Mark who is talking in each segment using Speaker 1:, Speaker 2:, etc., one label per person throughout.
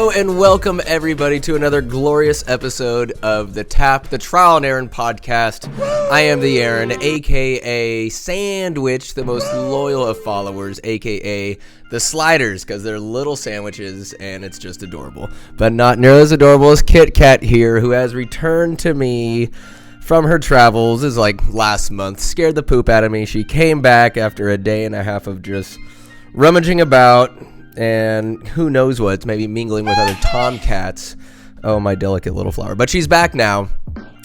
Speaker 1: Hello and welcome everybody to another glorious episode of the Tap, the Trial and Aaron podcast. I am the Aaron, aka Sandwich, the most loyal of followers, aka the Sliders, because they're little sandwiches and it's just adorable. But not nearly as adorable as Kit Kat here, who has returned to me from her travels. This is like last month, scared the poop out of me. She came back after a day and a half of just rummaging about. And who knows what, maybe mingling with other tomcats. Oh, my delicate little flower. But she's back now.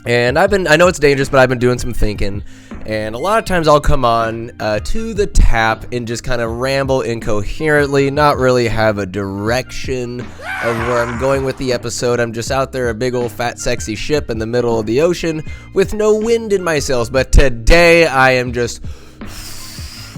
Speaker 1: And I know it's dangerous, but I've been doing some thinking. And a lot of times I'll come on to the tap and just kind of ramble incoherently, not really have a direction of where I'm going with the episode. I'm just out there, a big old fat sexy ship in the middle of the ocean with no wind in my sails. But today I am just...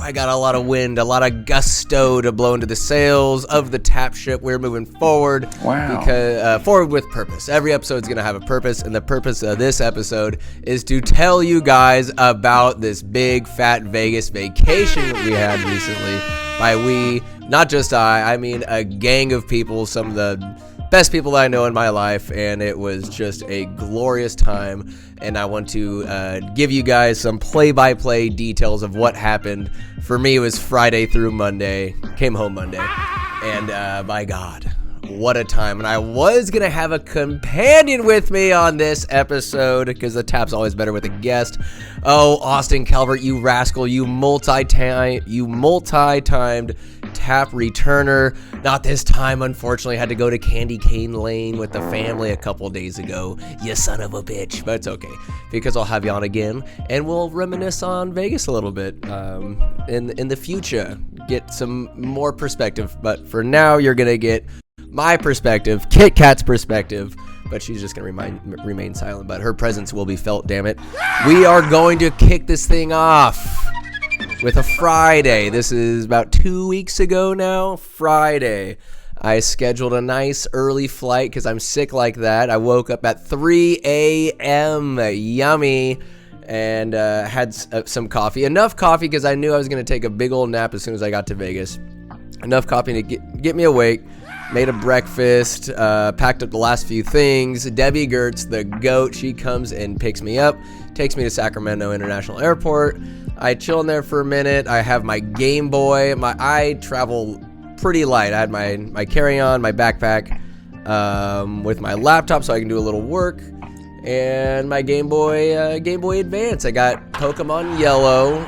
Speaker 1: I got a lot of wind, a lot of gusto to blow into the sails of the tap ship. We're moving forward.
Speaker 2: Wow.
Speaker 1: Because forward with purpose. Every episode is going to have a purpose, and the purpose of this episode is to tell you guys about this big fat Vegas vacation we had recently. By we, not just I mean a gang of people, some of the best people that I know in my life, and it was just a glorious time. And I want to give you guys some play-by-play details of what happened. For me, it was Friday through Monday. Came home Monday. And by God, what a time. And I was going to have a companion with me on this episode because the tap's always better with a guest. Oh, Austin Calvert, you rascal, you multi-timed tap returner. Not this time, unfortunately. Had to go to Candy Cane Lane with the family a couple days ago. You son of a bitch. But it's okay, because I'll have you on again, and we'll reminisce on Vegas a little bit in the future. Get some more perspective. But for now, you're going to get my perspective, Kit Kat's perspective, but she's just going to remain silent. But her presence will be felt, damn it. We are going to kick this thing off with a Friday. This is about 2 weeks ago now. Friday. I scheduled a nice early flight because I'm sick like that. I woke up at 3 a.m. Yummy. And had some coffee. Enough coffee because I knew I was going to take a big old nap as soon as I got to Vegas. Enough coffee to get me awake. Made a breakfast. Packed up the last few things. Debbie Gertz, the goat, she comes and picks me up. Takes me to Sacramento International Airport. I chill in there for a minute. I have my Game Boy. I travel pretty light. I had my carry-on, my backpack, with my laptop so I can do a little work, and my Game Boy Advance. I got Pokemon Yellow.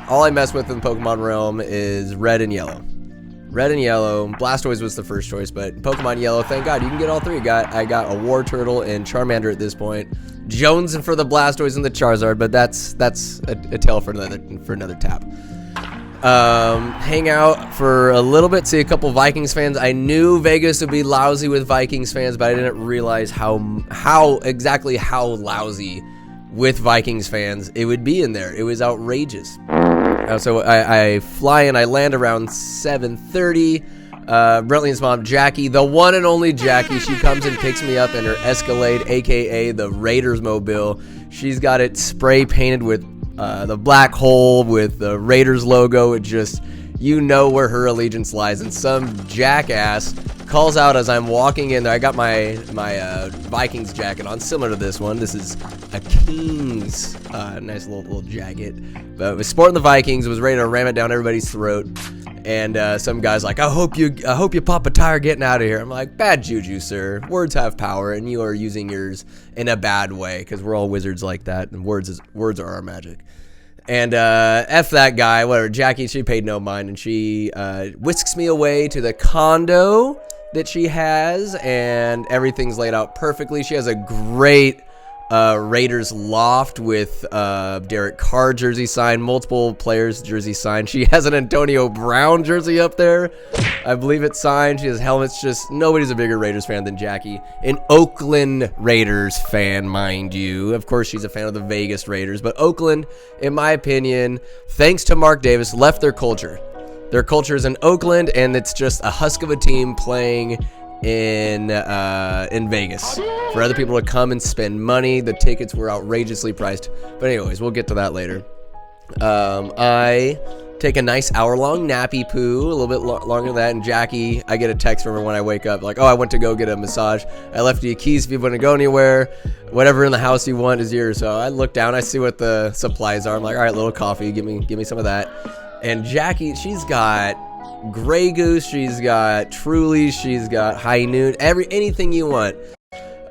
Speaker 1: All I mess with in Pokemon realm is Red and Yellow. Red and Yellow. Blastoise was the first choice, but Pokemon Yellow, thank God, you can get all three. I got a War Turtle and Charmander at this point. Jonesing for the Blastoise and the Charizard, but that's a tale for another tap. Hang out for a little bit, see a couple Vikings fans. I knew Vegas would be lousy with Vikings fans, but I didn't realize how exactly lousy with Vikings fans it would be in there. It was outrageous. So I fly and I land around 7:30. Brentley's mom, Jackie, the one and only Jackie, she comes and picks me up in her Escalade, aka the Raiders mobile. She's got it spray painted with the black hole with the Raiders logo. It just, you know where her allegiance lies. And some jackass calls out as I'm walking in there. I got my Vikings jacket on, similar to this one. This is a Kings, nice little jacket. But was sporting the Vikings, was ready to ram it down everybody's throat. And some guy's like, I hope you pop a tire getting out of here. I'm like, bad juju, sir. Words have power, and you are using yours in a bad way, because we're all wizards like that, and words are our magic. And F that guy, whatever. Jackie, she paid no mind, and she whisks me away to the condo that she has, and everything's laid out perfectly. She has a great Raiders loft with Derek Carr jersey signed, multiple players jersey signed. She has an Antonio Brown jersey up there, I believe it's signed. She has helmets. Just nobody's a bigger Raiders fan than Jackie. An Oakland Raiders fan, mind you. Of course, she's a fan of the Vegas Raiders, but Oakland, in my opinion, thanks to Mark Davis, left their culture. Their culture is in Oakland, and it's just a husk of a team playing in Vegas for other people to come and spend money. The tickets were outrageously priced, but anyways, we'll get to that later. I take a nice hour-long nappy poo, a little bit longer than that. And Jackie, I get a text from her when I wake up, like, oh, I went to go get a massage. I left you keys if you want to go anywhere. Whatever in the house you want is yours. So I look down, I see what the supplies are. I'm like, all right, little coffee, give me some of that. And Jackie, she's got Grey Goose, she's got Truly, she's got High Noon, anything you want.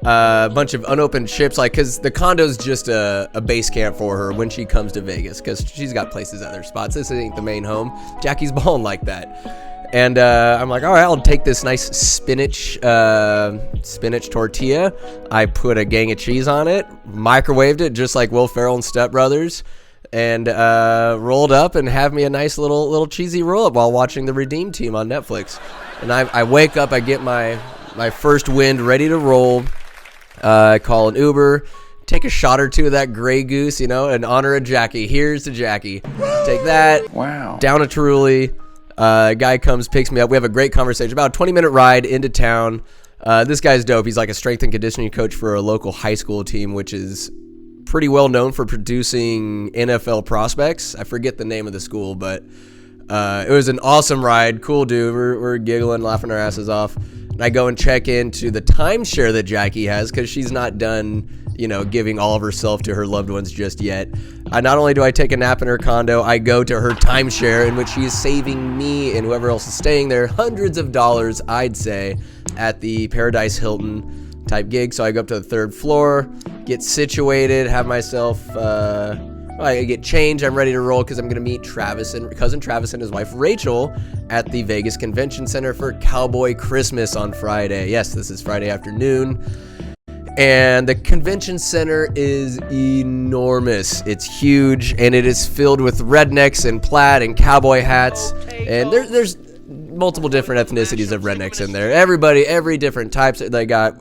Speaker 1: A bunch of unopened chips, like, because the condo's just a base camp for her when she comes to Vegas, because she's got places at other spots. This ain't the main home. Jackie's balling like that. And I'm like, all right, I'll take this nice spinach tortilla. I put a gang of cheese on it, microwaved it just like Will Ferrell and Step Brothers, and rolled up and have me a nice little cheesy roll-up while watching the Redeem Team on Netflix. And I wake up, I get my first wind ready to roll. Call an Uber, take a shot or two of that Grey Goose, in honor of Jackie. Here's to Jackie. Take that.
Speaker 2: Wow.
Speaker 1: Down a Truly. Guy comes, picks me up. We have a great conversation. About a 20-minute ride into town. This guy's dope. He's like a strength and conditioning coach for a local high school team, which is pretty well known for producing NFL prospects. I forget the name of the school, but it was an awesome ride. Cool dude. We're giggling, laughing our asses off. And I go and check into the timeshare that Jackie has, because she's not done, giving all of herself to her loved ones just yet. Not only do I take a nap in her condo, I go to her timeshare, in which she is saving me and whoever else is staying there hundreds of dollars, I'd say, at the Paradise Hilton type gig. So I go up to the 3rd floor, get situated, have myself... I get changed. I'm ready to roll because I'm going to meet cousin Travis and his wife Rachel at the Vegas Convention Center for Cowboy Christmas on Friday. Yes, this is Friday afternoon. And the convention center is enormous. It's huge, and it is filled with rednecks and plaid and cowboy hats. And there's multiple different ethnicities of rednecks in there. Every different types. They got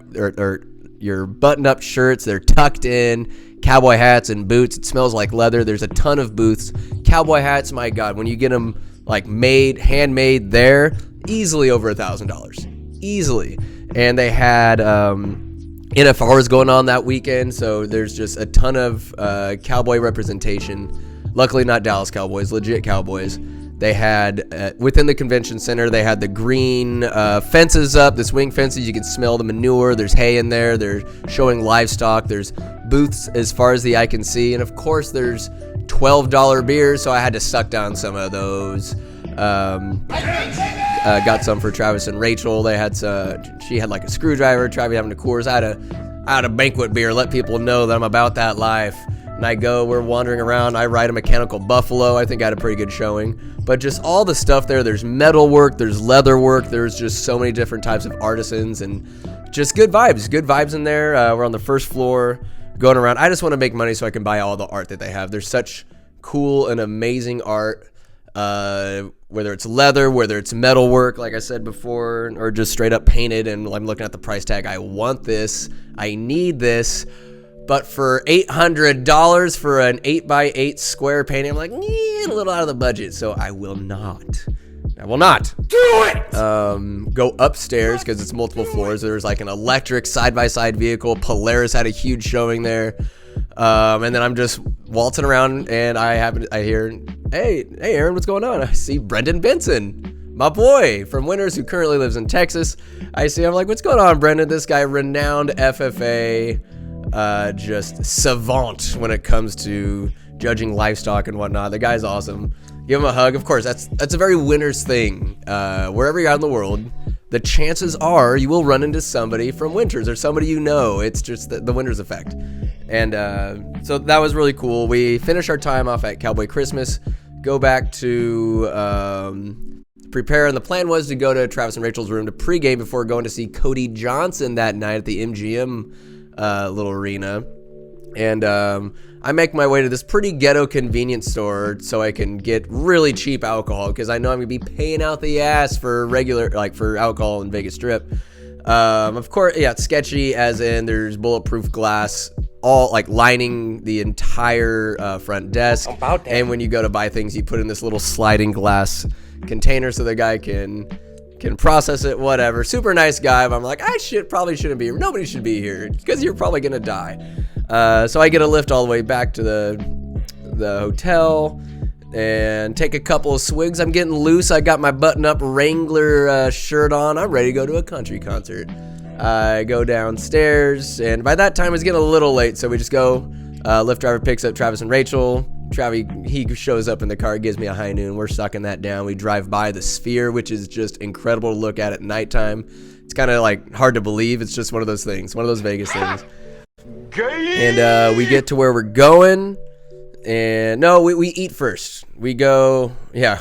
Speaker 1: your button-up shirts. They're tucked in. Cowboy hats and boots. It smells like leather. There's a ton of booths. Cowboy hats, my God, when you get them like handmade there, easily over $1,000. Easily. And they had NFRs going on that weekend, so there's just a ton of cowboy representation. Luckily not Dallas Cowboys, legit Cowboys. They had, within the convention center, they had the green fences up, the swing fences. You can smell the manure. There's hay in there. They're showing livestock. There's booths as far as the eye can see. And, of course, there's $12 beers, so I had to suck down some of those. Got some for Travis and Rachel. They had she had like a screwdriver. Travis having a Coors. I had a banquet beer. Let people know that I'm about that life. And we're wandering around. I ride a mechanical buffalo. I think I had a pretty good showing. But just all the stuff there. There's metal work. There's leather work. There's just so many different types of artisans and just good vibes. Good vibes in there. We're on the 1st floor going around. I just want to make money so I can buy all the art that they have. There's such cool and amazing art. Whether it's leather, whether it's metal work, like I said before, or just straight up painted. And I'm looking at the price tag. I want this. I need this. But for $800 for an 8x8 square painting, I'm like, a little out of the budget. So I will not do it. Go upstairs because it's multiple floors. There's like an electric side-by-side vehicle. Polaris had a huge showing there. And then I'm just waltzing around, and I hear, hey, Aaron, what's going on? I see Brendan Benson, my boy from Winters, who currently lives in Texas. I'm like, what's going on, Brendan? This guy, renowned FFA. Just savant when it comes to judging livestock and whatnot. The guy's awesome. Give him a hug. Of course, that's a very Winters thing. Wherever you're out in the world, the chances are you will run into somebody from Winters or somebody you know. It's just the Winters effect. And so that was really cool. We finished our time off at Cowboy Christmas, go back to prepare, and the plan was to go to Travis and Rachel's room to pregame before going to see Cody Johnson that night at the MGM little arena. And I make my way to this pretty ghetto convenience store so I can get really cheap alcohol, because I know I'm gonna be paying out the ass for for alcohol in Vegas Strip. Of course, yeah, it's sketchy, as in there's bulletproof glass all lining the entire front desk. And when you go to buy things, you put in this little sliding glass container so the guy can process it, whatever. Super nice guy, but I'm like, probably shouldn't be here. Nobody should be here because you're probably gonna die. So I get a lift all the way back to the hotel, and take a couple of swigs. I'm getting loose. I got my button-up Wrangler shirt on. I'm ready to go to a country concert. I go downstairs, and by that time it's getting a little late, so we just go. Lyft driver picks up Travis and Rachel. Travis, he shows up in the car, gives me a high noon. We're sucking that down. We drive by the Sphere, which is just incredible to look at nighttime. It's kind of like hard to believe. It's just one of those things, one of those Vegas things. And we get to where we're going. And no, we eat first. We go, yeah,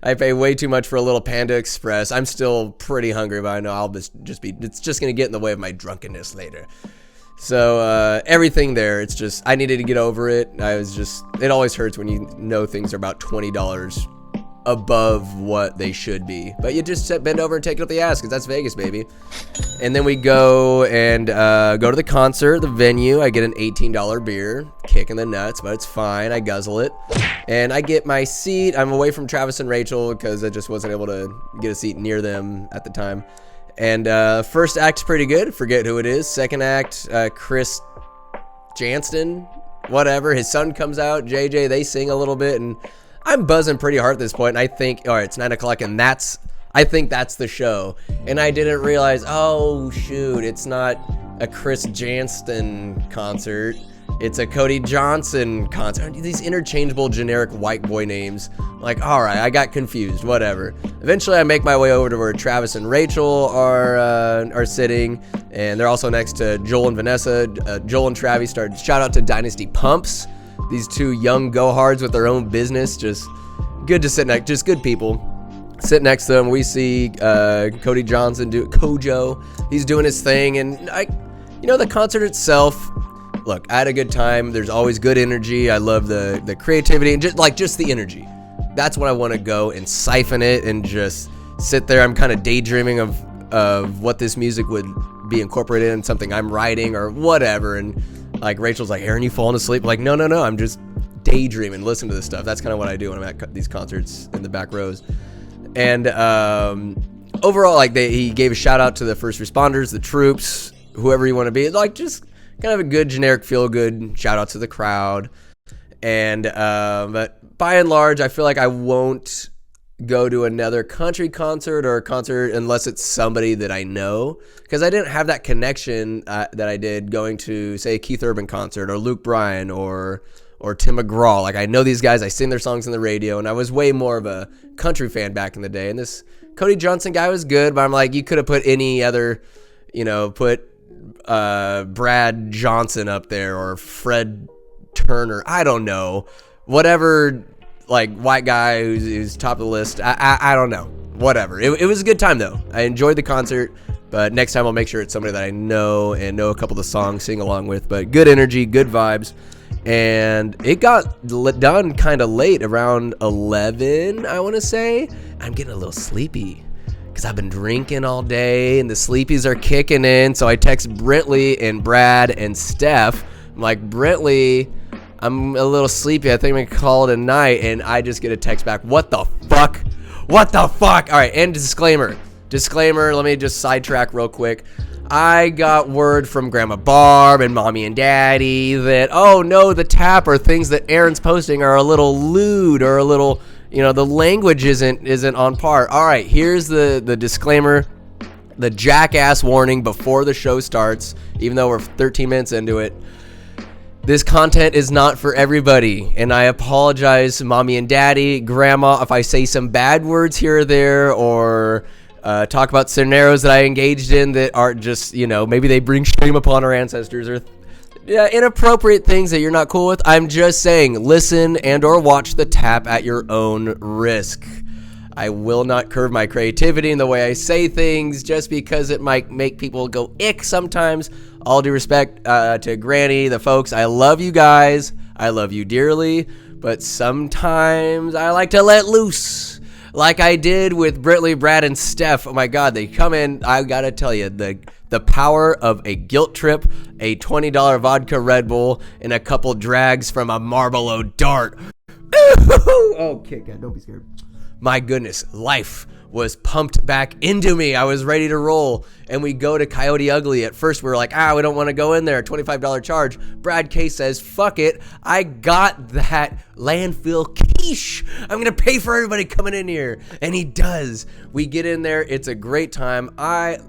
Speaker 1: I pay way too much for a little Panda Express. I'm still pretty hungry, but I know it's just going to get in the way of my drunkenness later. So everything there, it's just, I needed to get over it. It always hurts when you know things are about $20 above what they should be. But you just bend over and take it up the ass, because that's Vegas, baby. And then we go and go to the concert, the venue. I get an $18 beer, kicking the nuts, but it's fine. I guzzle it. And I get my seat. I'm away from Travis and Rachel because I just wasn't able to get a seat near them at the time. And first act's pretty good. Forget who it is. Second act, Chris Janston, whatever. His son comes out, JJ. They sing a little bit, and I'm buzzing pretty hard at this point. And I think, all right, it's 9 o'clock, and I think that's the show. And I didn't realize, oh shoot, it's not a Chris Janston concert. It's a Cody Johnson concert. These interchangeable generic white boy names. Like, all right, I got confused, whatever. Eventually I make my way over to where Travis and Rachel are sitting, and they're also next to Joel and Vanessa. Joel and Travis shout out to Dynasty Pumps. These two young go-hards with their own business, just good to sit next, just good people. Sit next to them. We see Cody Johnson Kojo. He's doing his thing, and the concert itself. Look, I had a good time. There's always good energy. I love the creativity and just the energy. That's when I want to go and siphon it and just sit there. I'm kind of daydreaming of what this music would be incorporated in, something I'm writing or whatever. And like Rachel's like, Aaron, you falling asleep? Like, no. I'm just daydreaming, listen to this stuff. That's kind of what I do when I'm at these concerts in the back rows. And overall, like he gave a shout out to the first responders, the troops, whoever you want to be. Like just kind of a good generic feel good shout out to the crowd. And but by and large, I feel like I won't go to another country concert or a concert unless it's somebody that I know, because I didn't have that connection that I did going to, say, a Keith Urban concert or Luke Bryan or Tim McGraw. Like, I know these guys, I sing their songs on the radio, and I was way more of a country fan back in the day. And this Cody Johnson guy was good, but I'm like, you could have put any other, put Brad Johnson up there or Fred Turner. I don't know. Whatever, like, white guy who's top of the list. I don't know. Whatever. It was a good time, though. I enjoyed the concert, but next time I'll make sure it's somebody that I know and know a couple of the songs, sing along with. But good energy, good vibes. And it got done kind of late, around 11, I want to say. I'm getting a little sleepy because I've been drinking all day and the sleepies are kicking in. So I text Brentley and Brad and Steph. I'm like, Brentley, I'm a little sleepy. I think I'm going to call it a night. And I just get a text back. What the fuck? What the fuck? All right. And disclaimer. Let me just sidetrack real quick. I got word from Grandma Barb and Mommy and Daddy that, oh no, the tap or things that Aaron's posting are a little lewd or a little, the language isn't on par. All right, here's the disclaimer, the jackass warning before the show starts, even though we're 13 minutes into it. This content is not for everybody, and I apologize, Mommy and Daddy, Grandma, if I say some bad words here or there, or talk about scenarios that I engaged in that are just, maybe they bring shame upon our ancestors or inappropriate things that you're not cool with. I'm just saying, listen and or watch the tap at your own risk. I will not curve my creativity in the way I say things just because it might make people go ick sometimes. All due respect to Granny, the folks. I love you guys. I love you dearly. But sometimes I like to let loose. Like I did with Brentley, Brad, and Steph. Oh my God, they come in. I gotta tell you, the power of a guilt trip, a $20 vodka Red Bull, and a couple drags from a Marlboro Dart. Oh, okay, God, don't be scared. My goodness, life was pumped back into me. I was ready to roll. And we go to Coyote Ugly. At first, we were like, we don't want to go in there. $25 charge. Brad K says, fuck it. I got that landfill quiche. I'm going to pay for everybody coming in here. And he does. We get in there. It's a great time. I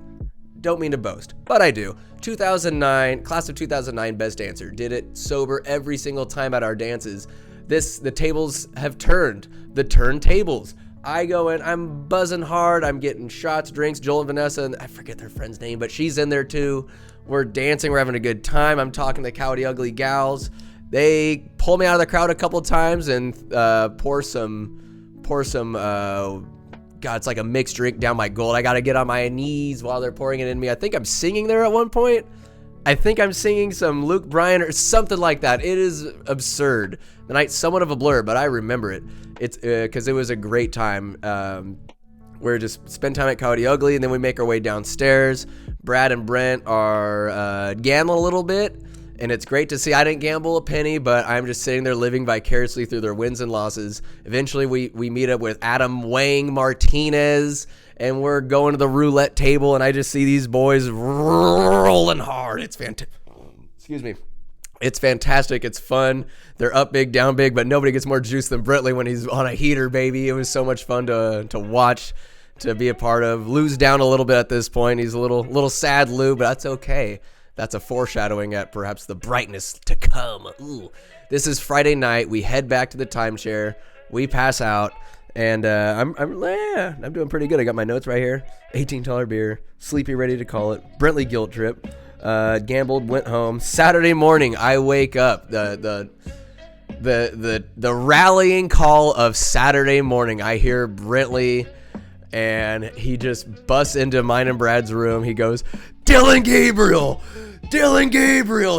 Speaker 1: don't mean to boast, but I do. 2009, class of 2009 best dancer. Did it sober every single time at our dances. The tables have turned. The turntables. I go in, I'm buzzing hard, I'm getting shots, drinks. Joel and Vanessa, and I forget their friend's name, but she's in there too. We're dancing, we're having a good time. I'm talking to Coyote Ugly gals. They pull me out of the crowd a couple times and pour some God, it's like a mixed drink down my gold. I gotta get on my knees while they're pouring it in me. I think I'm singing there at one point. I think I'm singing some Luke Bryan or something like that. It is absurd. The night's somewhat of a blur, but I remember it. It's because it was a great time. We're just spend time at Coyote Ugly, and then we make our way downstairs. Brad and Brent are gambling a little bit, and it's great to see. I didn't gamble a penny, but I'm just sitting there living vicariously through their wins and losses. Eventually, we meet up with Adam Wang Martinez, and we're going to the roulette table, and I just see these boys rolling hard. It's fantastic. Excuse me. It's fantastic. It's fun. They're up big, down big, but nobody gets more juice than Brentley when he's on a heater, baby. It was so much fun to watch, to be a part of. Lou's down a little bit at this point. He's a little sad, Lou, but that's okay. That's a foreshadowing at perhaps the brightness to come. Ooh. This is Friday night. We head back to the timeshare. We pass out. And I'm doing pretty good. I got my notes right here. $18 beer, sleepy, ready to call it. Brentley guilt trip. Gambled, went home. Saturday morning, I wake up. The rallying call of Saturday morning. I hear Brentley, and he just busts into mine and Brad's room. He goes, Dylan Gabriel.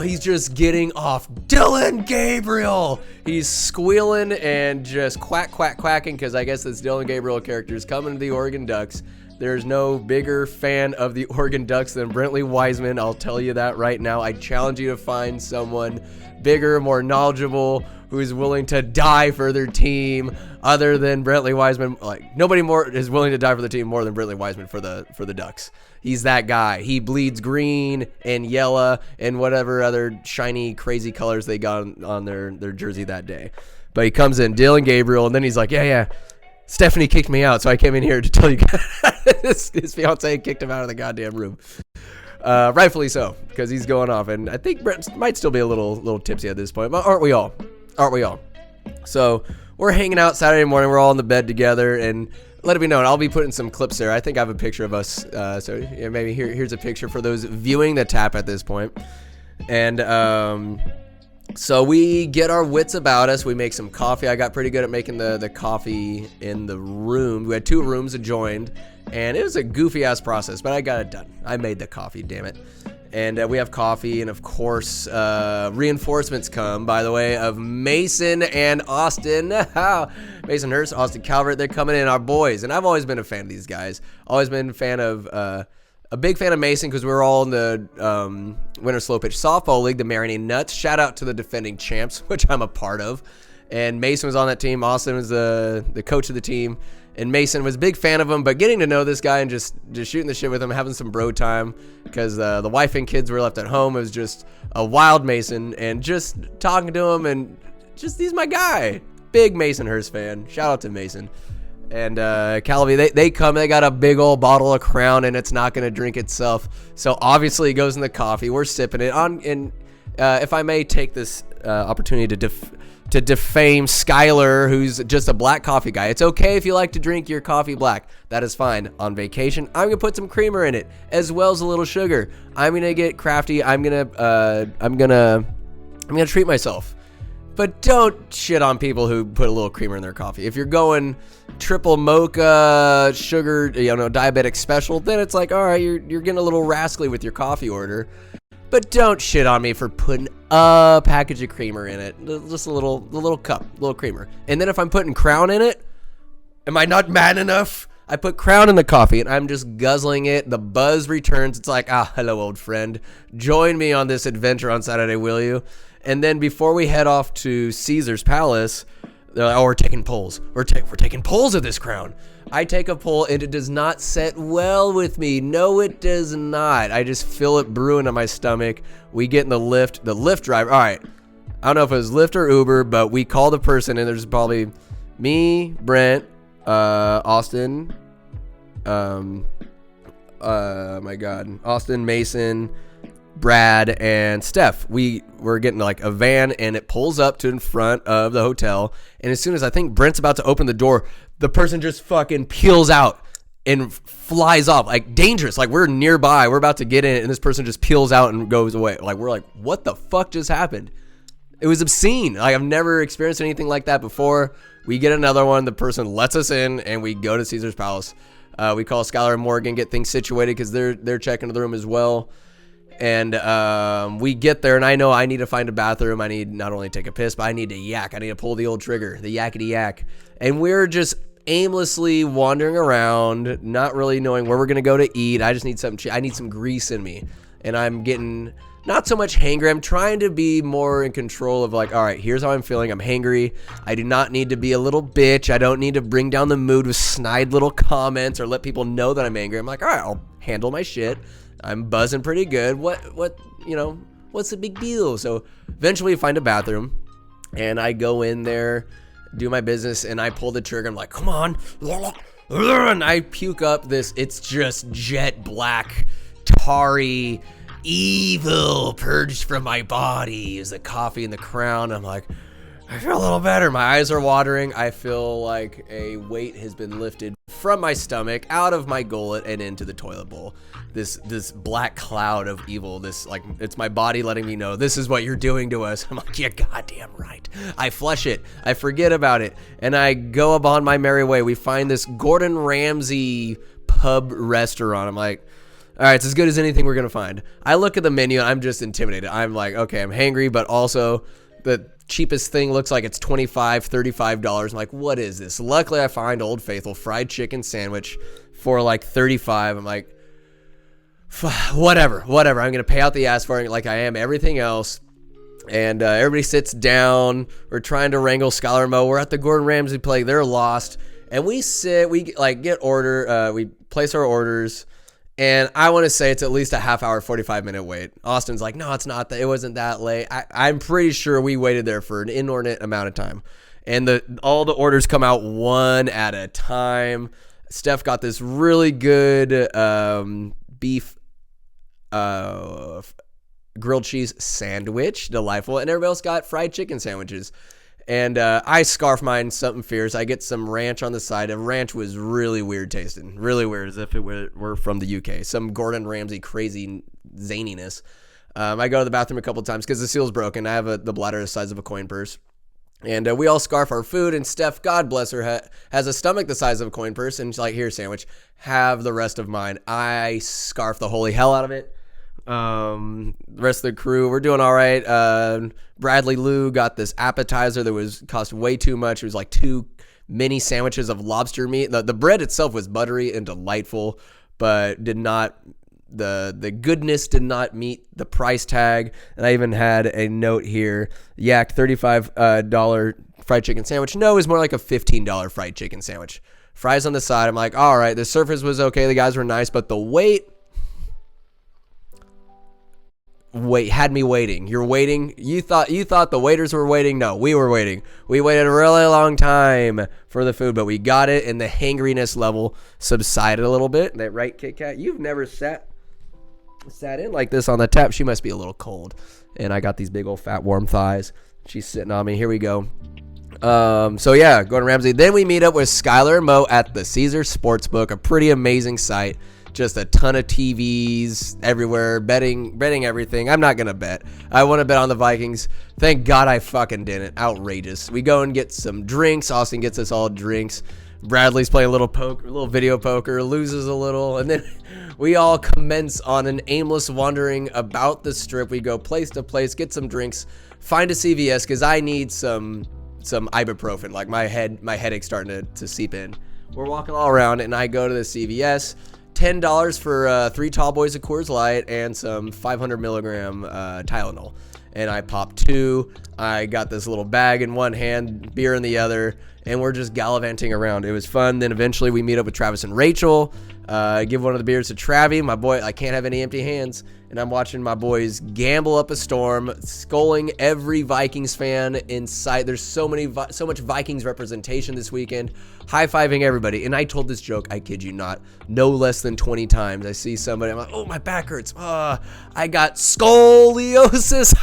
Speaker 1: He's just getting off. Dylan Gabriel. He's squealing and just quacking because I guess this Dylan Gabriel character is coming to the Oregon Ducks. There's no bigger fan of the Oregon Ducks than Brentley Wiseman. I'll tell you that right now. I challenge you to find someone bigger, more knowledgeable, who's willing to die for their team other than Brentley Wiseman. Like, nobody more is willing to die for the team more than Brentley Wiseman for the Ducks. He's that guy. He bleeds green and yellow and whatever other shiny, crazy colors they got on their jersey that day. But he comes in, Dylan Gabriel, and then he's like, yeah, Stephanie kicked me out, so I came in here to tell you guys his fiance kicked him out of the goddamn room. Rightfully so, because he's going off. And I think Brent might still be a little tipsy at this point, but aren't we all? So we're hanging out Saturday morning. We're all in the bed together, and let it be known, I'll be putting some clips there. I think I have a picture of us. So yeah, maybe here's a picture for those viewing the tap at this point. And so we get our wits about us. We make some coffee. I got pretty good at making the coffee in the room. We had 2 rooms adjoined, and it was a goofy-ass process, but I got it done. I made the coffee, damn it. And we have coffee, and of course, reinforcements come, by the way, of Mason and Austin. Mason Hurst, Austin Calvert, they're coming in, our boys. And I've always been a fan of these guys. Always been a fan of, a big fan of Mason because we were all in the Winter Slow Pitch Softball League, the Marinade Nuts. Shout out to the defending champs, which I'm a part of. And Mason was on that team. Austin was the coach of the team. And Mason was a big fan of him, but getting to know this guy and just shooting the shit with him, having some bro time, because the wife and kids were left at home. It was just a wild Mason, and just talking to him, and just, he's my guy. Big Mason Hurst fan. Shout out to Mason. And Calabi, they come, they got a big old bottle of Crown, and it's not going to drink itself. So obviously it goes in the coffee. We're sipping it on, and if I may take this opportunity to defame Skylar, who's just a black coffee guy. It's okay if you like to drink your coffee black. That is fine. On vacation, I'm gonna put some creamer in it, as well as a little sugar. I'm gonna get crafty. I'm gonna treat myself. But don't shit on people who put a little creamer in their coffee. If you're going triple mocha, sugar, diabetic special, then it's like, all right, you're getting a little rascally with your coffee order. But don't shit on me for putting a package of creamer in it. Just a little cup, little creamer. And then if I'm putting Crown in it, am I not mad enough? I put Crown in the coffee and I'm just guzzling it. The buzz returns. It's like, hello, old friend. Join me on this adventure on Saturday, will you? And then before we head off to Caesar's Palace, They're like, oh, we're taking pulls. We're taking pulls of this crown. I take a pull, and it does not set well with me. No, it does not. I just feel it brewing in my stomach. We get in the lift. The Lyft driver, all right, I don't know if it was Lyft or Uber, but we call the person, and there's probably me, Brent, Austin, my God, Austin, Mason, Brad, and Steph. We're getting like a van, and it pulls up to in front of the hotel, and as soon as I think Brent's about to open the door, the person just fucking peels out and flies off, like dangerous. Like we're nearby, we're about to get in it, and this person just peels out and goes away. Like we're like, what the fuck just happened? It was obscene. Like I've never experienced anything like that before. We get another one, the person lets us in, and we go to Caesar's Palace. We call Skylar and Morgan, get things situated because they're checking the room as well. And we get there, and I know I need to find a bathroom. I need not only take a piss, but I need to yak. I need to pull the old trigger, the yakety yak. And we're just aimlessly wandering around, not really knowing where we're gonna go to eat. I just need something. I need some grease in me, and I'm getting not so much hangry. I'm trying to be more in control of like, all right, here's how I'm feeling. I'm hangry. I do not need to be a little bitch. I don't need to bring down the mood with snide little comments or let people know that I'm angry. I'm like, all right, I'll handle my shit. I'm buzzing pretty good. What, what's the big deal? So eventually I find a bathroom, and I go in there, do my business, and I pull the trigger. I'm like, come on. And I puke up this, it's just jet black, tarry, evil purged from my body is the coffee and the crown. I'm like, I feel a little better. My eyes are watering. I feel like a weight has been lifted from my stomach, out of my gullet, and into the toilet bowl. This black cloud of evil, this like, it's my body letting me know this is what you're doing to us. I'm like, yeah, goddamn right. I flush it. I forget about it, and I go upon my merry way. We find this Gordon Ramsay pub restaurant. I'm like, all right, it's as good as anything we're gonna find. I look at the menu, and I'm just intimidated. I'm like, okay, I'm hangry, but also the cheapest thing looks like it's $25, $35. I'm like, what is this? Luckily, I find Old Faithful fried chicken sandwich for like $35. I'm like, whatever. I'm gonna pay out the ass for it like I am everything else. And everybody sits down. We're trying to wrangle Skylar and Mo. We're at the Gordon Ramsay plate. They're lost, and we sit. We like get order. We place our orders. And I want to say it's at least a half hour, 45-minute wait. Austin's like, no, it's not. It wasn't that late. I'm pretty sure we waited there for an inordinate amount of time. And all the orders come out one at a time. Steph got this really good beef grilled cheese sandwich, delightful. And everybody else got fried chicken sandwiches. And I scarf mine something fierce. I get some ranch on the side. The ranch was really weird tasting. Really weird, as if it were from the UK. Some Gordon Ramsay crazy zaniness. I go to the bathroom a couple times because the seal's broken. I have the bladder the size of a coin purse. And we all scarf our food. And Steph, God bless her, has a stomach the size of a coin purse. And she's like, here, sandwich, have the rest of mine. I scarf the holy hell out of it. The rest of the crew, we're doing all right. Bradley Lou got this appetizer that cost way too much. It was like 2 mini sandwiches of lobster meat. The bread itself was buttery and delightful, but the goodness did not meet the price tag. And I even had a note here, yak $35 fried chicken sandwich. No, it was more like a $15 fried chicken sandwich. Fries on the side. I'm like, all right, the surface was okay. The guys were nice, but the wait had me waiting. You're waiting. You thought the waiters were waiting. No, we were waiting. We waited a really long time for the food, but we got it, and the hangriness level subsided a little bit. That right, Kit Kat? You've never sat in like this on the tap. She must be a little cold. And I got these big old fat warm thighs. She's sitting on me. Here we go. So yeah, Gordon Ramsay. Then we meet up with Skylar and Mo at the Caesar Sportsbook, a pretty amazing site. Just a ton of TVs everywhere, betting everything. I'm not going to bet. I want to bet on the Vikings. Thank God I fucking didn't. Outrageous. We go and get some drinks. Austin gets us all drinks. Bradley's playing a little video poker, loses a little. And then we all commence on an aimless wandering about the strip. We go place to place, get some drinks, find a CVS because I need some ibuprofen. Like my headache's starting to seep in. We're walking all around, and I go to the CVS. $10 for 3 tall boys of Coors Light and some 500 milligram Tylenol. And I pop 2. I got this little bag in one hand, beer in the other, and we're just gallivanting around. It was fun. Then eventually we meet up with Travis and Rachel. Give one of the beers to Travi, my boy. I can't have any empty hands. And I'm watching my boys gamble up a storm, sculling every Vikings fan in sight. There's so much Vikings representation this weekend. High-fiving everybody. And I told this joke, I kid you not, no less than 20 times. I see somebody, I'm like, oh, my back hurts. I got scoliosis.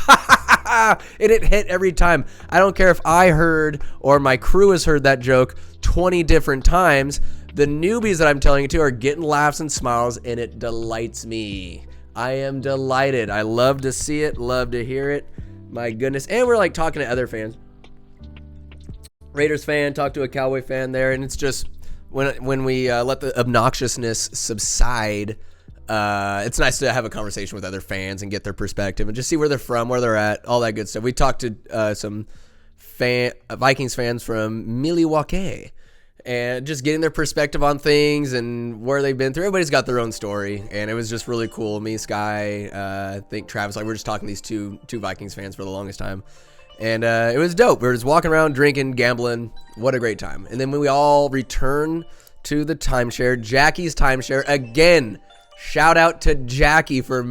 Speaker 1: And it hit every time. I don't care if I heard or my crew has heard that joke 20 different times. The newbies that I'm telling it to are getting laughs and smiles, and it delights me. I am delighted. I love to see it, love to hear it. My goodness. And we're like talking to other fans. Raiders fan, talk to a Cowboy fan there, and it's just when we let the obnoxiousness subside, it's nice to have a conversation with other fans and get their perspective and just see where they're from, where they're at, all that good stuff. We talked to some Vikings fans from Milwaukee, and just getting their perspective on things and where they've been through. Everybody's got their own story, and it was just really cool. Me, Sky, I think Travis, like we're just talking to these two Vikings fans for the longest time, and it was dope. We were just walking around, drinking, gambling. What a great time. And then when we all return to the timeshare, Jackie's timeshare, again, shout out to Jackie for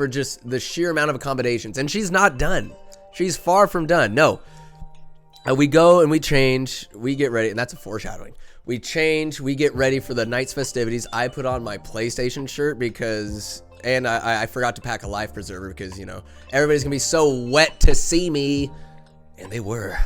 Speaker 1: just the sheer amount of accommodations. And she's not done. She's far from done. No. We go and we change, we get ready, and that's a foreshadowing. We change, we get ready for the night's festivities. I put on my PlayStation shirt and I forgot to pack a life preserver because, you know, everybody's gonna be so wet to see me, and they were.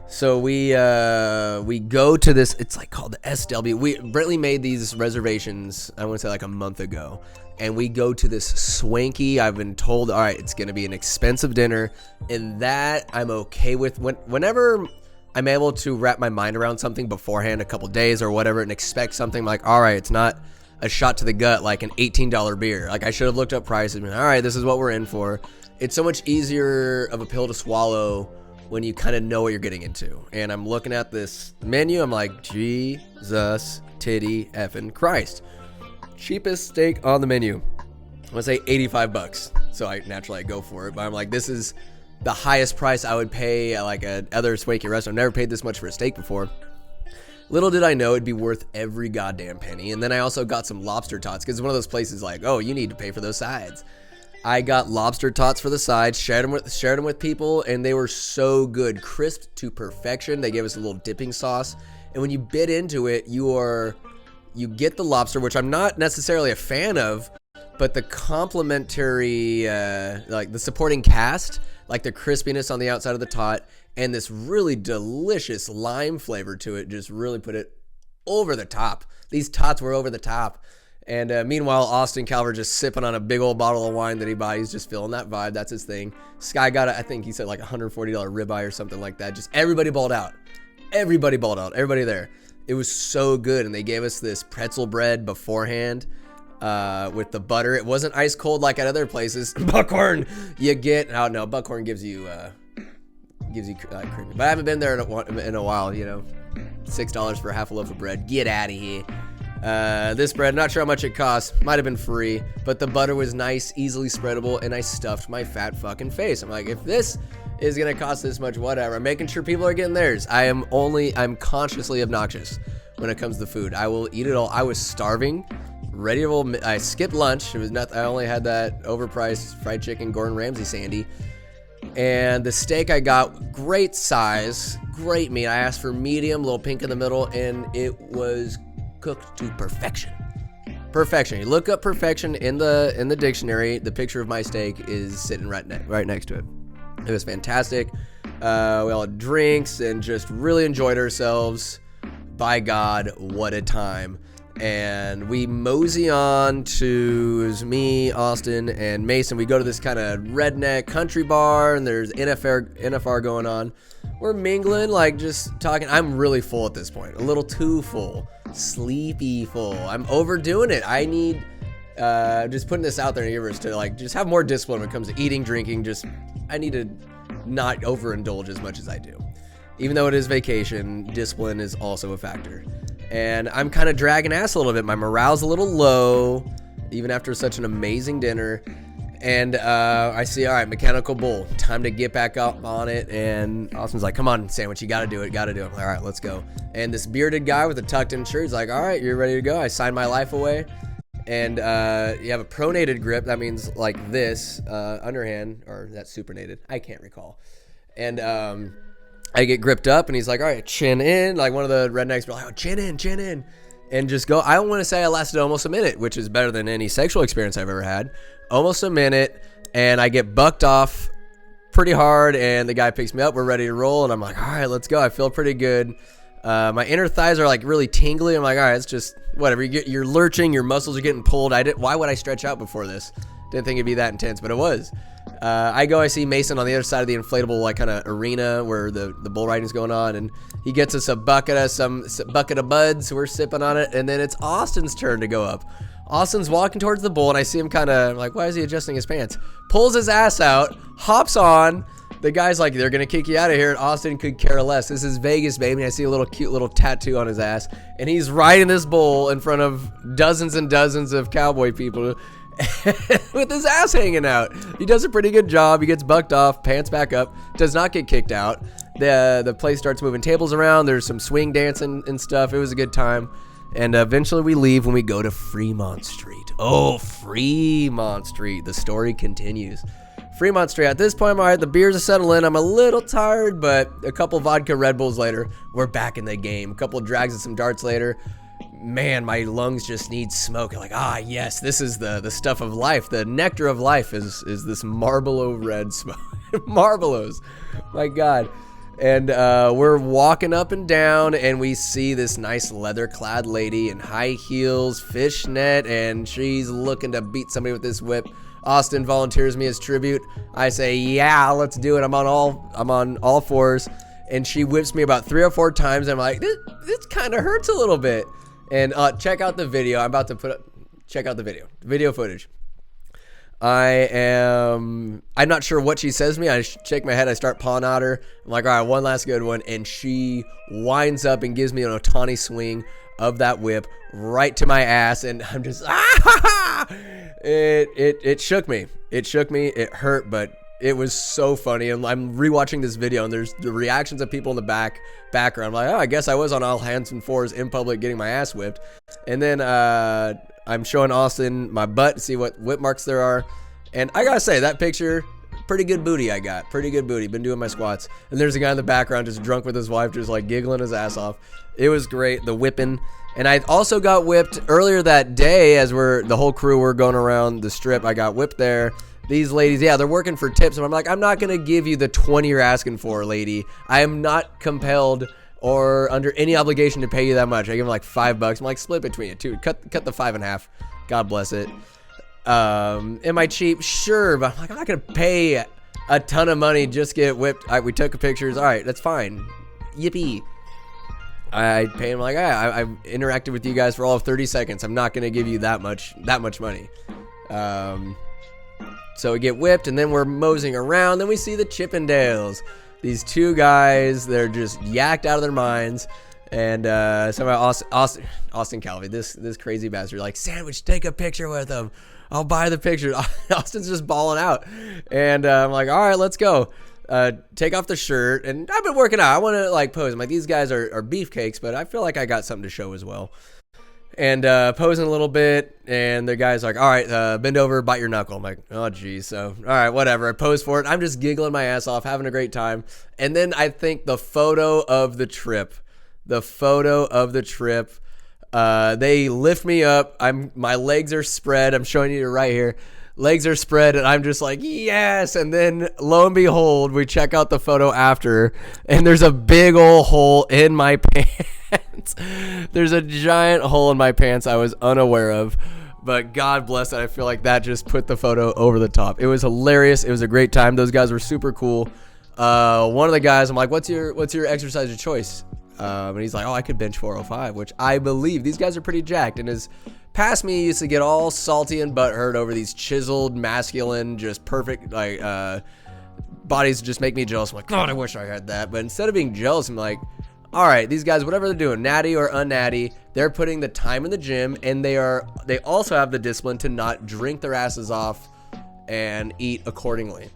Speaker 1: So we go to this, it's like called the SW. Brentley made these reservations, I want to say like a month ago. And we go to this swanky, I've been told, all right, it's going to be an expensive dinner. And that I'm okay with. Whenever I'm able to wrap my mind around something beforehand, a couple days or whatever, and expect something like, all right, it's not a shot to the gut like an $18 beer. Like I should have looked up prices and been, all right, this is what we're in for. It's so much easier of a pill to swallow when you kind of know what you're getting into. And I'm looking at this menu, I'm like, Jesus, titty, effing Christ. Cheapest steak on the menu, I'm gonna say $85. So I naturally go for it, but I'm like, this is the highest price I would pay at like a other swanky restaurant. I've never paid this much for a steak before. Little did I know it'd be worth every goddamn penny. And then I also got some lobster tots because it's one of those places like, oh, you need to pay for those sides. I got lobster tots for the sides, shared them with people, and they were so good, crisp to perfection. They gave us a little dipping sauce, and when you bit into it, you get the lobster, which I'm not necessarily a fan of, but the complimentary, like the supporting cast, like the crispiness on the outside of the tot, and this really delicious lime flavor to it, just really put it over the top. These tots were over the top. And meanwhile, Austin Calver just sipping on a big old bottle of wine that he buys. He's just feeling that vibe. That's his thing. Sky got, I think he said like $140 ribeye or something like that. Just everybody balled out. Everybody balled out. Everybody there. It was so good, and they gave us this pretzel bread beforehand with the butter. It wasn't ice cold like at other places. Buckhorn, you get. Oh no, Buckhorn gives you creamy. But I haven't been there in a while. You know, $6 for half a loaf of bread. Get out of here. This bread, not sure how much it cost. Might have been free, but the butter was nice, easily spreadable, and I stuffed my fat fucking face. I'm like, if this is gonna cost this much, whatever. I'm making sure people are getting theirs. I'm consciously obnoxious when it comes to food. I will eat it all. I was starving, ready to roll. I skipped lunch. It was nothing. I only had that overpriced fried chicken Gordon Ramsay sandy. And the steak I got, great size, great meat. I asked for medium, little pink in the middle, and it was cooked to perfection. Perfection. You look up perfection in the dictionary. The picture of my steak is sitting right next to it. It was fantastic. We all had drinks and just really enjoyed ourselves. By God, what a time. And we mosey on to, it was me, Austin, and Mason. We go to this kind of redneck country bar, and there's NFR going on. We're mingling, like just talking. I'm really full at this point. A little too full. Sleepy full. I'm overdoing it. I need, just putting this out there in the universe to like just have more discipline when it comes to eating, drinking. I need to not overindulge as much as I do. Even though it is vacation, discipline is also a factor. And I'm kind of dragging ass a little bit. My morale's a little low, even after such an amazing dinner. And I see, all right, mechanical bull, time to get back up on it. And Austin's like, come on, Sandwich, you gotta do it, gotta do it. I'm like, all right, let's go. And this bearded guy with a tucked in shirt, he's like, all right, you're ready to go. I signed my life away. And you have a pronated grip. That means like this, underhand, or that's supinated. I can't recall. And I get gripped up, and he's like, all right, chin in. Like one of the rednecks be like, oh, chin in. And just go. I want to say I lasted almost a minute, which is better than any sexual experience I've ever had. Almost a minute, and I get bucked off pretty hard, and the guy picks me up. We're ready to roll, and I'm like, all right, let's go. I feel pretty good. My inner thighs are like really tingly. I'm like, all right, it's just whatever. You're lurching, your muscles are getting pulled. Why would I stretch out before this? Didn't think it'd be that intense, but it was. I see Mason on the other side of the inflatable like kind of arena where the bull riding's going on, and he gets us a bucket of buds. We're sipping on it, and then it's Austin's turn to go up. Austin's walking towards the bull, and I see him kind of like, why is he adjusting his pants? Pulls his ass out, hops on. The guy's like, they're going to kick you out of here, and Austin could care less. This is Vegas, baby. I see a little cute little tattoo on his ass, and he's riding this bull in front of dozens and dozens of cowboy people with his ass hanging out. He does a pretty good job. He gets bucked off, pants back up, does not get kicked out. The place starts moving tables around. There's some swing dancing and stuff. It was a good time. And eventually we leave when we go to Fremont Street. Oh, Fremont Street. The story continues. Fremont Street. At this point, I'm all right. The beers are settling in. I'm a little tired, but a couple vodka Red Bulls later, we're back in the game. A couple of drags and some darts later, man, my lungs just need smoke. I'm like, yes, this is the stuff of life. The nectar of life is this Marlboro red smoke. Marlboros. My God. And we're walking up and down, and we see this nice leather-clad lady in high heels, fishnet, and she's looking to beat somebody with this whip. Austin volunteers me as tribute. I say, yeah, let's do it. I'm on all fours, and she whips me about 3 or 4 times. And I'm like, this kind of hurts a little bit. And check out the video. I'm about to check out the video footage. I'm not sure what she says to me. I shake my head. I start pawing at her. I'm like, all right, one last good one. And she winds up and gives me an Otani swing of that whip right to my ass. And I'm just, it shook me. It shook me. It hurt, but it was so funny. And I'm rewatching this video, and there's the reactions of people in the background. I'm like, I guess I was on all hands and fours in public getting my ass whipped. And then, I'm showing Austin my butt to see what whip marks there are. And I gotta say, that picture, pretty good booty I got. Pretty good booty. Been doing my squats. And there's a guy in the background just drunk with his wife, just like giggling his ass off. It was great. The whipping. And I also got whipped earlier that day as the whole crew were going around the strip. I got whipped there. These ladies, yeah, they're working for tips. And I'm like, I'm not going to give you the 20 you're asking for, lady. I am not compelled or under any obligation to pay you that much. I give them like $5. I'm like, split between you two. Cut the 5 in half. God bless it. Am I cheap? Sure, but I'm like, I'm not gonna pay a ton of money just get whipped. We took pictures. All right, that's fine. Yippee. I pay him like, I've interacted with you guys for all of 30 seconds. I'm not gonna give you that much money. So we get whipped, and then we're moseying around. Then we see the Chippendales. These 2 guys, they're just yacked out of their minds. And somehow Austin Calvi, this crazy bastard, like, Sandwich, take a picture with him. I'll buy the picture. Austin's just balling out. And I'm like, all right, let's go. Take off the shirt. And I've been working out. I want to like pose. I'm like, these guys are beefcakes, but I feel like I got something to show as well. And posing a little bit, and the guy's like, all right, bend over, bite your knuckle. I'm like, oh, geez. So, all right, whatever. I pose for it. I'm just giggling my ass off, having a great time. And then I think the photo of the trip, they lift me up. My legs are spread. I'm showing you right here. Legs are spread, and I'm just like, yes. And then lo and behold, we check out the photo after, and there's a big old hole in my pants. There's a giant hole in my pants I was unaware of, but God bless it. I feel like that just put the photo over the top. It was hilarious. It was a great time. Those guys were super cool. One of the guys, I'm like, what's your exercise of choice? And he's like, I could bench 405, which I believe. These guys are pretty jacked. And his past me used to get all salty and butthurt over these chiseled, masculine, just perfect, like, bodies just make me jealous. I'm like, God, I wish I had that. But instead of being jealous, I'm like, all right, these guys, whatever they're doing, natty or unnatty, they're putting the time in the gym, and they also have the discipline to not drink their asses off and eat accordingly.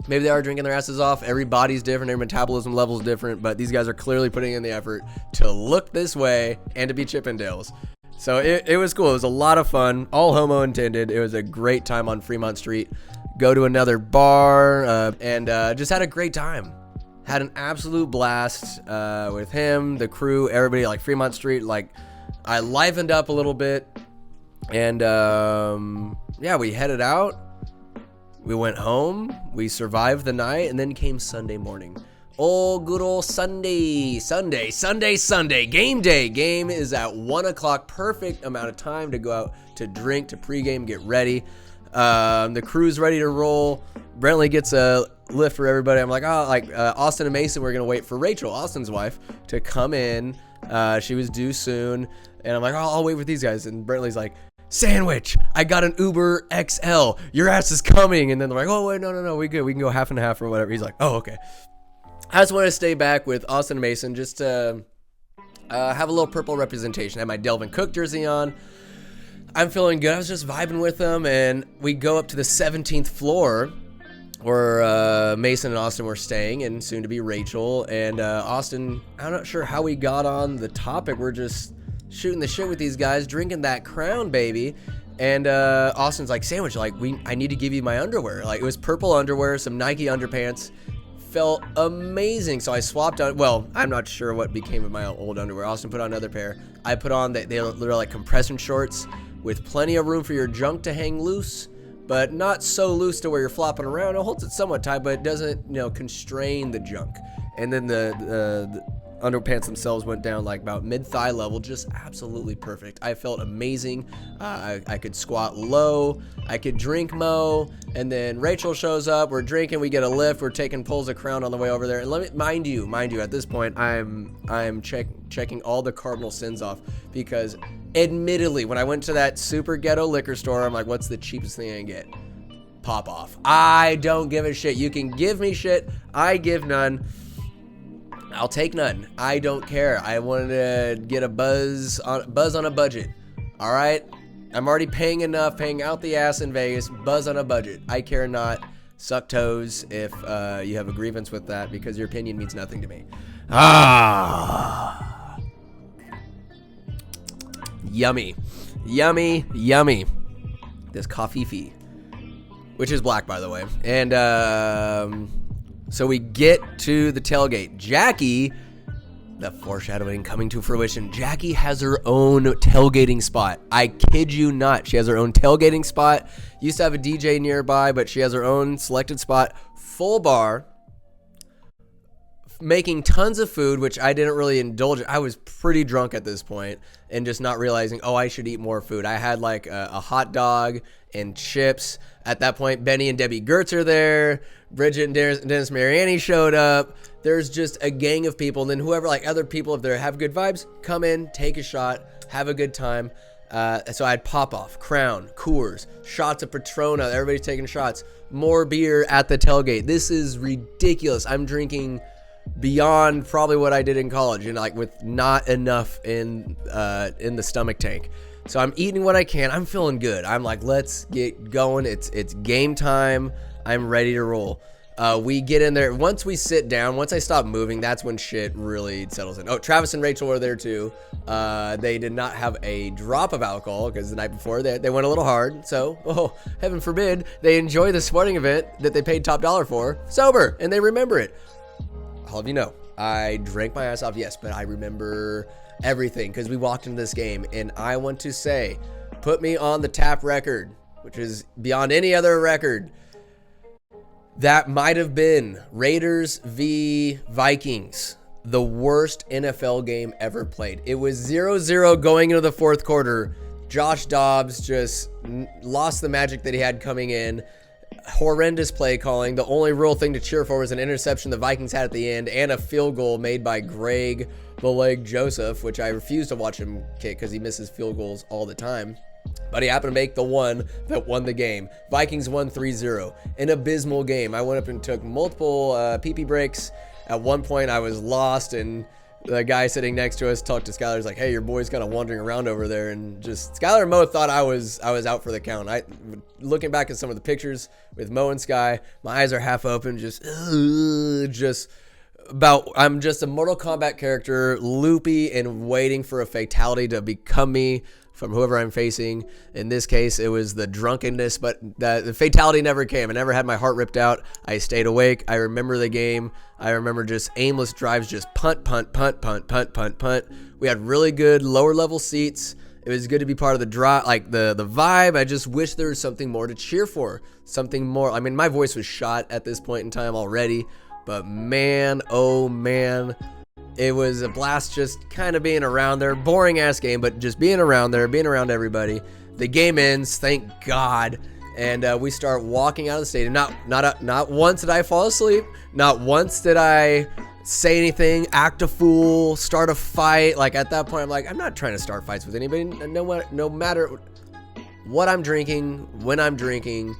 Speaker 1: Maybe they are drinking their asses off. Every body's different. Their metabolism level's different. But these guys are clearly putting in the effort to look this way and to be Chippendales. So it was cool. It was a lot of fun. All homo intended. It was a great time on Fremont Street. Go to another bar and just had a great time. Had an absolute blast with him, the crew, everybody. Like Fremont Street, like I livened up a little bit. And yeah, we headed out. We went home, we survived the night, and then came Sunday morning. Oh, good old Sunday. Game day. Game is at 1 o'clock. Perfect amount of time to go out to drink, to pregame, get ready. The crew's ready to roll. Brentley gets a lift for everybody. I'm like, Austin and Mason, we're going to wait for Rachel, Austin's wife, to come in. She was due soon. And I'm like, I'll wait with these guys. And Brentley's like, sandwich, I got an Uber XL, your ass is coming. And then they're like, oh wait, no, we good, we can go half and half or whatever. He's like, oh, okay. I just want to stay back with Austin and Mason just to have a little purple representation. I had my Delvin Cook jersey on. I'm feeling good. I was just vibing with them, and we go up to the 17th floor where Mason and Austin were staying, and soon to be Rachel. And Austin, I'm not sure how we got on the topic. We're just shooting the shit with these guys, drinking that Crown, baby. And Austin's like, sandwich, like I need to give you my underwear. Like it was purple underwear, some Nike underpants. Felt amazing. So I swapped out. Well, I'm not sure what became of my old underwear. Austin put on another pair. I put on they're like compression shorts with plenty of room for your junk to hang loose, but not so loose to where you're flopping around. It holds it somewhat tight, but it doesn't, constrain the junk. And then the underpants themselves went down like about mid-thigh level, just absolutely perfect. I felt amazing. I could squat low, I could drink mo, and then Rachel shows up, we're drinking, we get a lift, we're taking pulls of Crown on the way over there. And let me mind you, at this point, I'm checking all the cardinal sins off, because admittedly, when I went to that super ghetto liquor store, I'm like, what's the cheapest thing I can get? Pop off. I don't give a shit. You can give me shit, I give none. I'll take none. I don't care. I wanted to get a buzz on a budget. All right? I'm already paying enough, paying out the ass in Vegas. Buzz on a budget. I care not. Suck toes if you have a grievance with that, because your opinion means nothing to me. Yummy. This coffee, which is black, by the way. And so we get to the tailgate. Jackie, the foreshadowing coming to fruition. Jackie has her own tailgating spot. I kid you not. She has her own tailgating spot. Used to have a DJ nearby, but she has her own selected spot. Full bar. Making tons of food, which I didn't really indulge in. I was pretty drunk at this point and just not realizing, I should eat more food. I had like a hot dog and chips. At that point, Benny and Debbie Gertz are there. Bridget and Dennis Mariani showed up. There's just a gang of people. And then whoever, like other people, if they have good vibes, come in, take a shot, have a good time. So I had Pop-Off, Crown, Coors, shots of Patrona. Everybody's taking shots. More beer at the tailgate. This is ridiculous. I'm drinking beyond probably what I did in college, and like with not enough in the stomach tank. So I'm eating what I can. I'm feeling good. I'm like, let's get going. It's game time. I'm ready to roll. We get in there. Once we sit down, once I stop moving, that's when shit really settles in. Oh, Travis and Rachel were there too. They did not have a drop of alcohol because the night before they went a little hard. So, heaven forbid, they enjoy the sporting event that they paid top dollar for sober, and they remember it. All of you know, I drank my ass off, yes, but I remember everything because we walked into this game, and I want to say, put me on the tap record, which is beyond any other record. That might have been Raiders v. Vikings, the worst NFL game ever played. It was 0-0 going into the fourth quarter. Josh Dobbs just lost the magic that he had coming in. Horrendous play calling. The only real thing to cheer for was an interception the Vikings had at the end and a field goal made by Greg the Leg Joseph, which I refuse to watch him kick because he misses field goals all the time. But he happened to make the one that won the game. Vikings won 3-0. An abysmal game. I went up and took multiple pee-pee breaks. At one point, I was lost and the guy sitting next to us talked to Skylar. He's like, hey, your boy's kind of wandering around over there. And just Skylar and Mo thought I was out for the count. Looking back at some of the pictures with Mo and Sky, my eyes are half open, I'm just a Mortal Kombat character, loopy and waiting for a fatality to become me from whoever I'm facing. In this case, it was the drunkenness, but the fatality never came. I never had my heart ripped out. I stayed awake. I remember the game. I remember just aimless drives, just punt, punt, punt, punt, punt, punt, punt. We had really good lower level seats. It was good to be part of the drive, like the vibe. I just wish there was something more to cheer for, something more. I mean, my voice was shot at this point in time already, but man, oh man, it was a blast just kind of being around there. Boring ass game, but just being around there, being around everybody. The game ends, thank God, and we start walking out of the stadium. Not once did I fall asleep. Not once did I say anything, act a fool, start a fight. Like at that point, I'm like, I'm not trying to start fights with anybody. No matter what I'm drinking, when I'm drinking,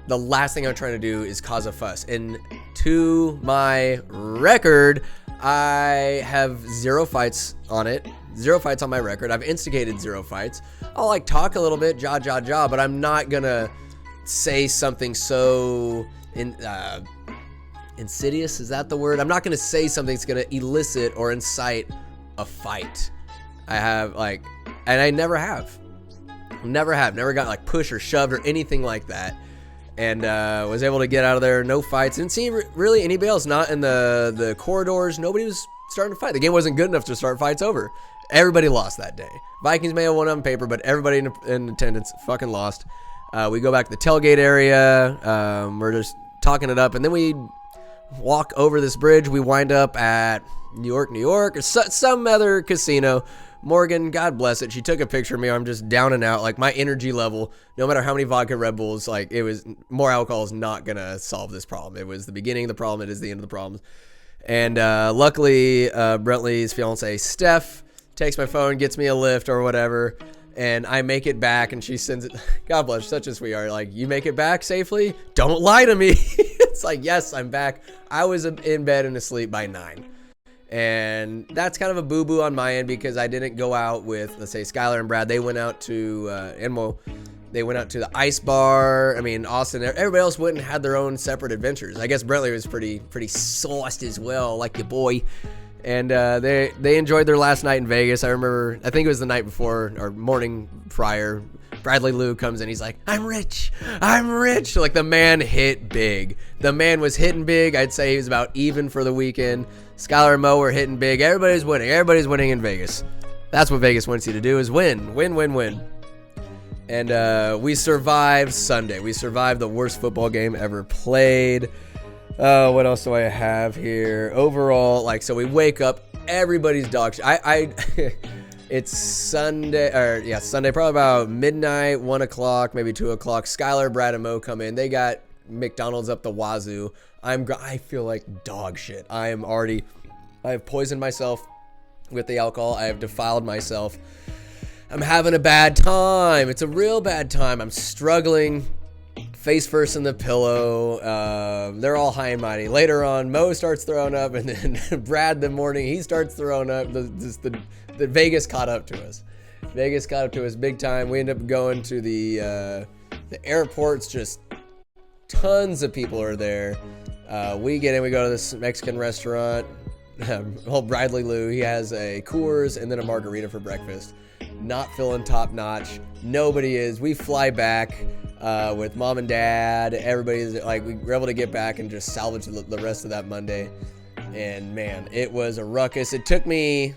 Speaker 1: the last thing I'm trying to do is cause a fuss. And to my record, I have 0 fights on it. 0 fights on my record. I've instigated 0 fights. I'll like talk a little bit, but I'm not gonna say something so insidious. Is that the word? I'm not gonna say something that's gonna elicit or incite a fight. I have and I never have. Never got like pushed or shoved or anything like that. And was able to get out of there, no fights. Didn't see really anybody else, not in the corridors. Nobody was starting to fight. The game wasn't good enough to start fights over. Everybody lost that day. Vikings may have won on paper, but everybody in attendance fucking lost. We go back to the tailgate area. We're just talking it up, and then we walk over this bridge. We wind up at New York, or some other casino. Morgan, God bless it, she took a picture of me. I'm just down and out. Like, my energy level, no matter how many vodka Red Bulls, like, it was, more alcohol is not gonna solve this problem. It was the beginning of the problem. It is the end of the problem. And luckily, Brentley's fiance, Steph, takes my phone, gets me a lift or whatever, and I make it back, and she sends it. God bless, such a sweetheart. Like, you make it back safely? Don't lie to me. It's like, yes, I'm back. I was in bed and asleep by 9. And that's kind of a boo-boo on my end because I didn't go out with, let's say, Skylar and Brad. They went out to they went out to the ice bar. I mean, Austin, everybody else went and had their own separate adventures. I guess Brentley was pretty sauced as well, like your boy. And they enjoyed their last night in Vegas. I remember, I think it was the night before or morning prior, Bradley Lou comes in. He's like, I'm rich. Like, the man hit big. The man was hitting big. I'd say he was about even for the weekend. Skylar and Mo were hitting big. Everybody's winning in Vegas. That's what Vegas wants you to do, is win. And we survived Sunday. We survived the worst football game ever played. What else do I have here? Overall, so we wake up, everybody's dog shit. It's Sunday, Sunday, probably about midnight, 1 o'clock, maybe 2 o'clock. Skylar, Brad, and Mo come in. They got McDonald's up the wazoo. I feel like dog shit. I have poisoned myself with the alcohol. I have defiled myself. I'm having a bad time. It's a real bad time. I'm struggling. Face first in the pillow. They're all high and mighty. Later on, Mo starts throwing up, and then Brad, the morning, he starts throwing up. The Vegas caught up to us. Vegas caught up to us big time. We end up going to the airport's just tons of people are there. We get in, we go to this Mexican restaurant. Old Bradley Lou, he has a Coors and then a margarita for breakfast. Not feeling top notch. Nobody is. We fly back with mom and dad. Everybody's we were able to get back and just salvage the rest of that Monday. And man, it was a ruckus. It took me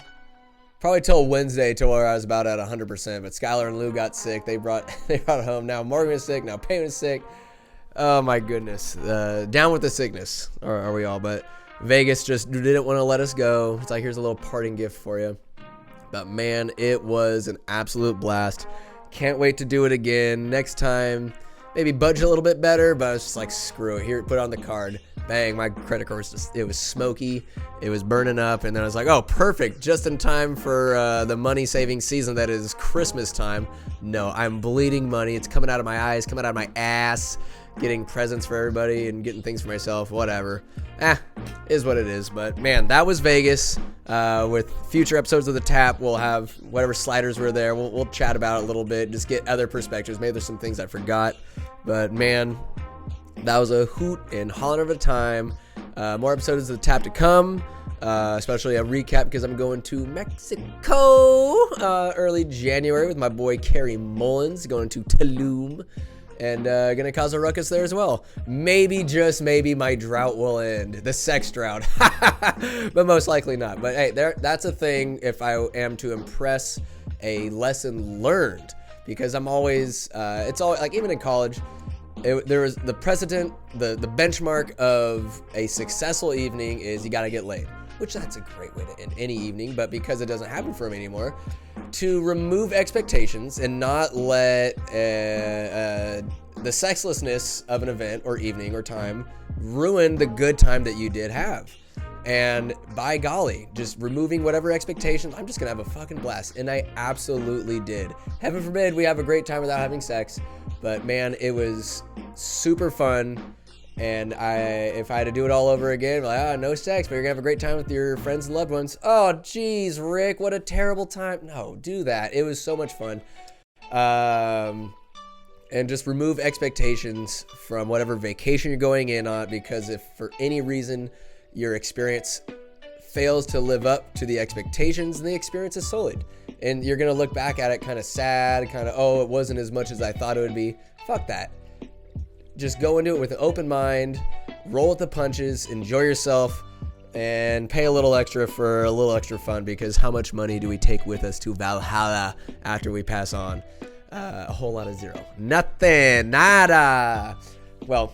Speaker 1: probably till Wednesday till where I was about at 100%. But Skylar and Lou got sick. They brought it home. Now Morgan is sick. Now Payne is sick. Oh my goodness. Down with the sickness are we all. But Vegas just didn't want to let us go. It's like, here's a little parting gift for you. But man, it was an absolute blast. Can't wait to do it again. Next time, maybe budget a little bit better, but I was just like, screw it. Here, put it on the card. Bang, my credit card was just, it was smoky. It was burning up. And then I was like, oh, perfect. Just in time for the money-saving season that is Christmas time. No, I'm bleeding money. It's coming out of my eyes, coming out of my ass. Getting presents for everybody and getting things for myself, whatever. is what it is. But man, that was Vegas. With future episodes of the Tap, we'll have whatever sliders were there. We'll chat about it a little bit, just get other perspectives. Maybe there's some things I forgot, but man, that was a hoot and holler of a time. More episodes of the Tap to come, especially a recap because I'm going to Mexico early January with my boy Kerry Mullins, going to Tulum. And gonna cause a ruckus there as well. Maybe, just maybe, my drought will end. The sex drought. But most likely not. But hey, that's a thing if I am to impress a lesson learned. Because I'm always, it's always, like even in college, there was the precedent, the benchmark of a successful evening is you gotta get laid. Which that's a great way to end any evening, but because it doesn't happen for me anymore, to remove expectations and not let the sexlessness of an event or evening or time ruin the good time that you did have. And by golly, just removing whatever expectations, I'm just gonna have a fucking blast. And I absolutely did. Heaven forbid we have a great time without having sex, but man, it was super fun. And if I had to do it all over again, like, no sex, but you're gonna have a great time with your friends and loved ones. Oh, geez, Rick, what a terrible time. No, do that. It was so much fun. And just remove expectations from whatever vacation you're going in on, because if for any reason your experience fails to live up to the expectations, then the experience is sullied. And you're gonna look back at it kind of sad, kind of, oh, it wasn't as much as I thought it would be. Fuck that. Just go into it with an open mind, roll with the punches, enjoy yourself, and pay a little extra for a little extra fun, because how much money do we take with us to Valhalla after we pass on? A whole lot of zero. Nothing. Nada. Well,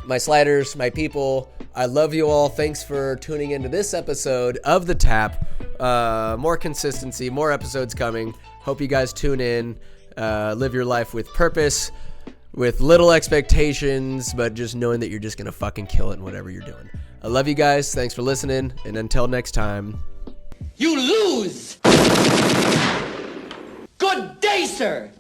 Speaker 1: my sliders, my people, I love you all. Thanks for tuning into this episode of The Tap. More consistency, more episodes coming. Hope you guys tune in. Live your life with purpose, with little expectations, but just knowing that you're just going to fucking kill it in whatever you're doing. I love you guys. Thanks for listening. And until next time.
Speaker 2: You lose! Good day, sir!